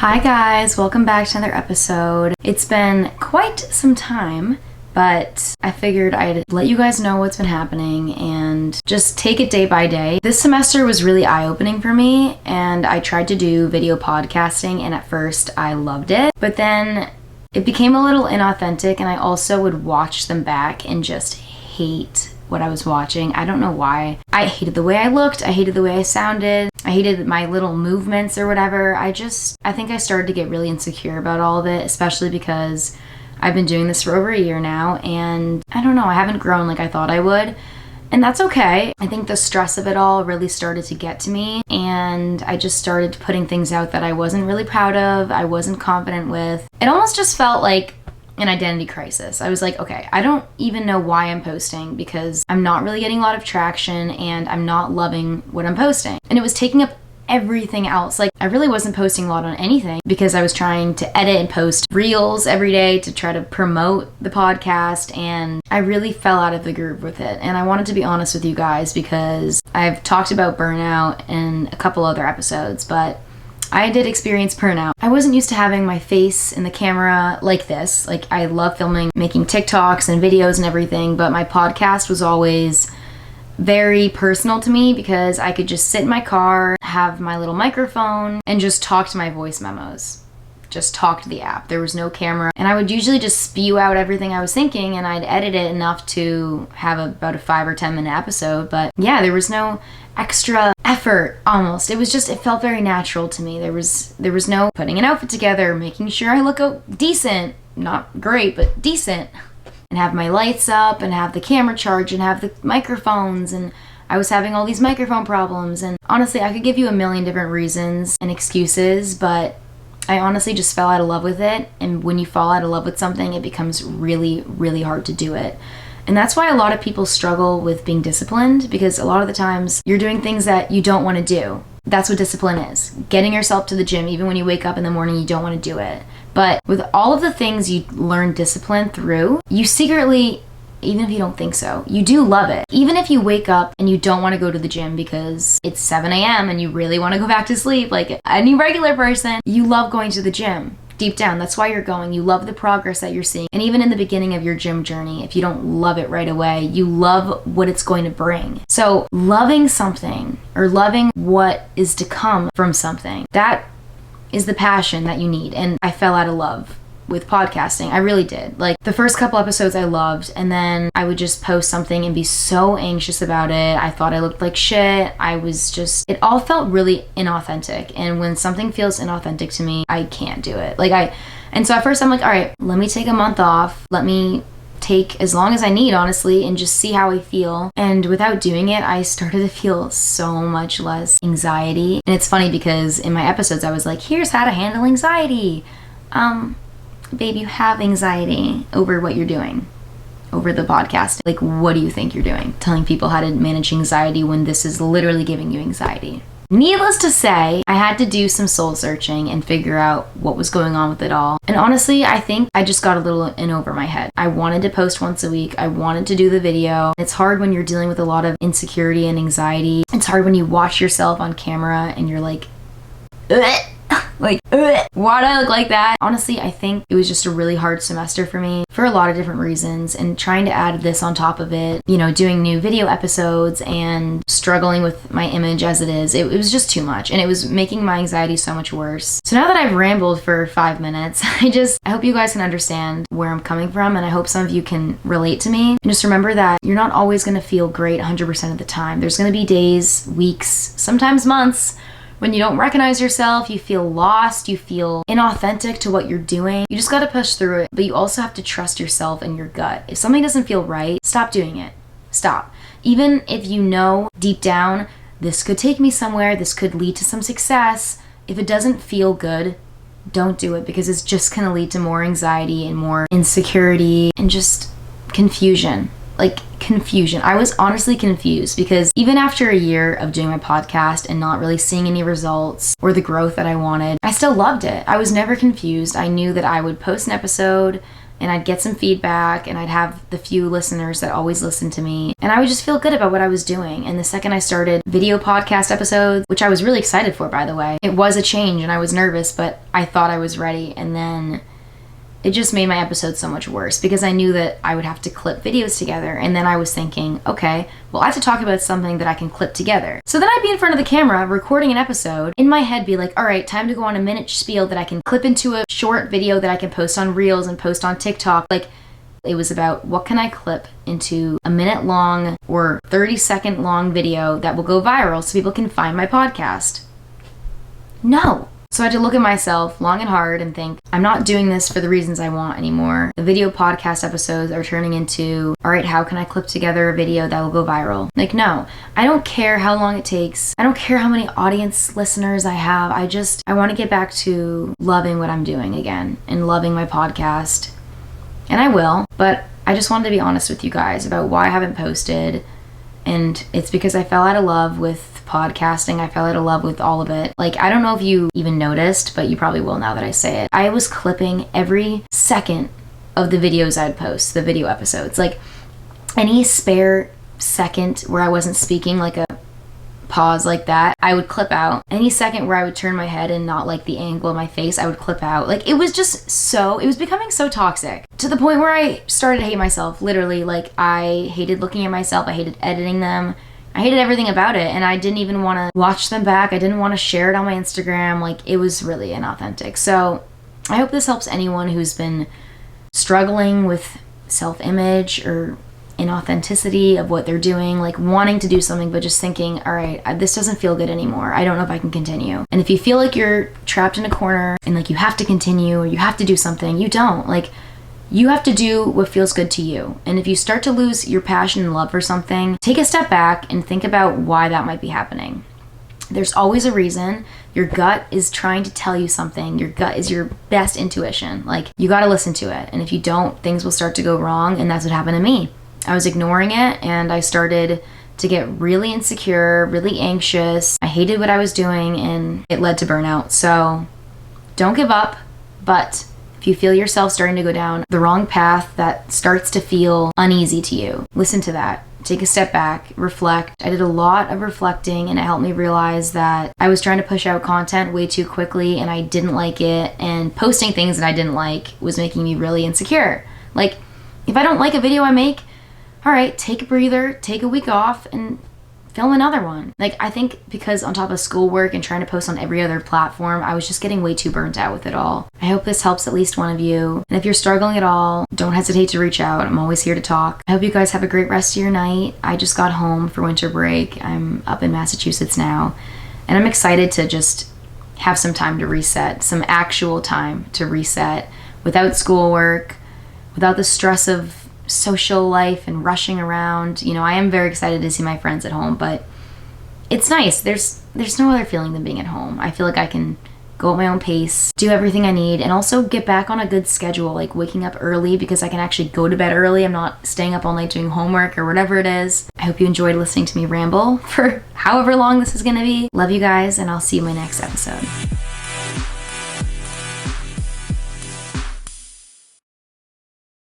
Hi guys, welcome back to another episode. It's been quite some time, but I figured I'd let you guys know what's been happening and just take it day by day. This semester was really eye-opening for me, and I tried to do video podcasting, and at first I loved it, but then it became a little inauthentic, and I also would watch them back and just hate what I was watching. I don't know why. I hated the way I looked. I hated the way I sounded. I hated my little movements or whatever. I think I started to get really insecure about all of it, especially because I've been doing this for over a year now, and I don't know, I haven't grown like I thought I would. And that's okay. I think the stress of it all really started to get to me, and I just started putting things out that I wasn't really proud of, I wasn't confident with. It almost just felt like an identity crisis. I was like, okay, I don't even know why I'm posting because I'm not really getting a lot of traction and I'm not loving what I'm posting. And it was taking up everything else. Like, I really wasn't posting a lot on anything because I was trying to edit and post reels every day to try to promote the podcast, and I really fell out of the groove with it. And I wanted to be honest with you guys because I've talked about burnout in a couple other episodes, but I did experience burnout. I wasn't used to having my face in the camera like this. Like, I love filming, making TikToks and videos and everything, but my podcast was always very personal to me because I could just sit in my car, have my little microphone, and just talk to my voice memos. Just talk to the app. There was no camera, and I would usually just spew out everything I was thinking, and I'd edit it enough to have about a 5 or 10 minute episode. But yeah, there was no extra effort almost. It felt very natural to me. There was no putting an outfit together, making sure I look decent, not great, but decent, and have my lights up and have the camera charged and have the microphones, and I was having all these microphone problems. And honestly, I could give you a million different reasons and excuses, but I honestly just fell out of love with it. And when you fall out of love with something, it becomes really, really hard to do it. And that's why a lot of people struggle with being disciplined, because a lot of the times you're doing things that you don't want to do. That's what discipline is. Getting yourself to the gym, even when you wake up in the morning, you don't want to do it. But with all of the things you learn discipline through, you secretly, even if you don't think so, you do love it. Even if you wake up and you don't want to go to the gym because it's 7 a.m. and you really want to go back to sleep, like any regular person, you love going to the gym. Deep down, that's why you're going. You love the progress that you're seeing. And even in the beginning of your gym journey, if you don't love it right away, you love what it's going to bring. So loving something, or loving what is to come from something, that is the passion that you need. And I fell out of love with podcasting. I really did. Like, the first couple episodes I loved, and then I would just post something and be so anxious about it. I thought I looked like shit. It all felt really inauthentic. And when something feels inauthentic to me, I can't do it. And so at first I'm like, all right, let me take a month off. Let me take as long as I need, honestly, and just see how I feel. And without doing it, I started to feel so much less anxiety. And it's funny because in my episodes I was like, here's how to handle anxiety. Babe, you have anxiety over what you're doing, over the podcast. Like, what do you think you're doing? Telling people how to manage anxiety when this is literally giving you anxiety. Needless to say, I had to do some soul searching and figure out what was going on with it all. And honestly, I think I just got a little in over my head. I wanted to post once a week. I wanted to do the video. It's hard when you're dealing with a lot of insecurity and anxiety. It's hard when you watch yourself on camera and you're like, ugh. Why'd I look like that? Honestly, I think it was just a really hard semester for me for a lot of different reasons, and trying to add this on top of it, doing new video episodes and struggling with my image as it is, it was just too much, and it was making my anxiety so much worse. So now that I've rambled for 5 minutes, I hope you guys can understand where I'm coming from, and I hope some of you can relate to me. And just remember that you're not always going to feel great 100% of the time. There's going to be days, weeks, sometimes months when you don't recognize yourself, you feel lost, you feel inauthentic to what you're doing. You just gotta push through it, but you also have to trust yourself and your gut. If something doesn't feel right, stop doing it. Stop. Even if you know deep down, this could take me somewhere, this could lead to some success, if it doesn't feel good, don't do it, because it's just gonna lead to more anxiety and more insecurity and just confusion. Confusion. I was honestly confused because even after a year of doing my podcast and not really seeing any results or the growth that I wanted, I still loved it. I was never confused. I knew that I would post an episode and I'd get some feedback, and I'd have the few listeners that always listen to me, and I would just feel good about what I was doing. And the second I started video podcast episodes, which I was really excited for, by the way, it was a change and I was nervous, but I thought I was ready, and then it just made my episodes so much worse because I knew that I would have to clip videos together. And then I was thinking, okay, well, I have to talk about something that I can clip together. So then I'd be in front of the camera recording an episode, in my head be like, all right, time to go on a minute spiel that I can clip into a short video that I can post on Reels and post on TikTok. Like, it was about what can I clip into a minute long or 30-second long video that will go viral so people can find my podcast. No. So I had to look at myself long and hard and think, I'm not doing this for the reasons I want anymore. The video podcast episodes are turning into, all right, how can I clip together a video that will go viral? Like, no, I don't care how long it takes. I don't care how many audience listeners I have. I want to get back to loving what I'm doing again and loving my podcast. And I will, but I just wanted to be honest with you guys about why I haven't posted. And it's because I fell out of love with podcasting. I fell out of love with all of it. Like, I don't know if you even noticed, but you probably will now that I say it. I was clipping every second of the videos I'd post, the video episodes. Like, any spare second where I wasn't speaking, like a pause like that, I would clip out. Any second where I would turn my head and not like the angle of my face, I would clip out. Like, it was becoming so toxic to the point where I started to hate myself. Literally, like, I hated looking at myself. I hated editing them. I hated everything about it, and I didn't even want to watch them back. I didn't want to share it on my Instagram. Like, it was really inauthentic. So I hope this helps anyone who's been struggling with self-image or inauthenticity of what they're doing, like wanting to do something but just thinking, all right, this doesn't feel good anymore. I don't know if I can continue. And if you feel like you're trapped in a corner and like you have to continue or you have to do something, you don't. Like, you have to do what feels good to you. And if you start to lose your passion and love for something, take a step back and think about why that might be happening. There's always a reason. Your gut is trying to tell you something. Your gut is your best intuition. Like, you got to listen to it. And if you don't, things will start to go wrong. And that's what happened to me. I was ignoring it, and I started to get really insecure, really anxious. I hated what I was doing, and it led to burnout. So don't give up, but if you feel yourself starting to go down the wrong path that starts to feel uneasy to you, listen to that. Take a step back, reflect. I did a lot of reflecting, and it helped me realize that I was trying to push out content way too quickly, and I didn't like it, and posting things that I didn't like was making me really insecure. Like, if I don't like a video I make, all right, take a breather, take a week off, and film another one. Like, I think because on top of schoolwork and trying to post on every other platform, I was just getting way too burnt out with it all. I hope this helps at least one of you. And if you're struggling at all, don't hesitate to reach out. I'm always here to talk. I hope you guys have a great rest of your night. I just got home for winter break. I'm up in Massachusetts now, and I'm excited to just have some time to reset, some actual time to reset without schoolwork, without the stress of social life and rushing around. You know, I am very excited to see my friends at home, but it's nice. There's no other feeling than being at home. I feel like I can go at my own pace, do everything I need, and also get back on a good schedule, like waking up early because I can actually go to bed early. I'm not staying up all night doing homework or whatever it is. I hope you enjoyed listening to me ramble for however long this is going to be. Love you guys, and I'll see you in my next episode.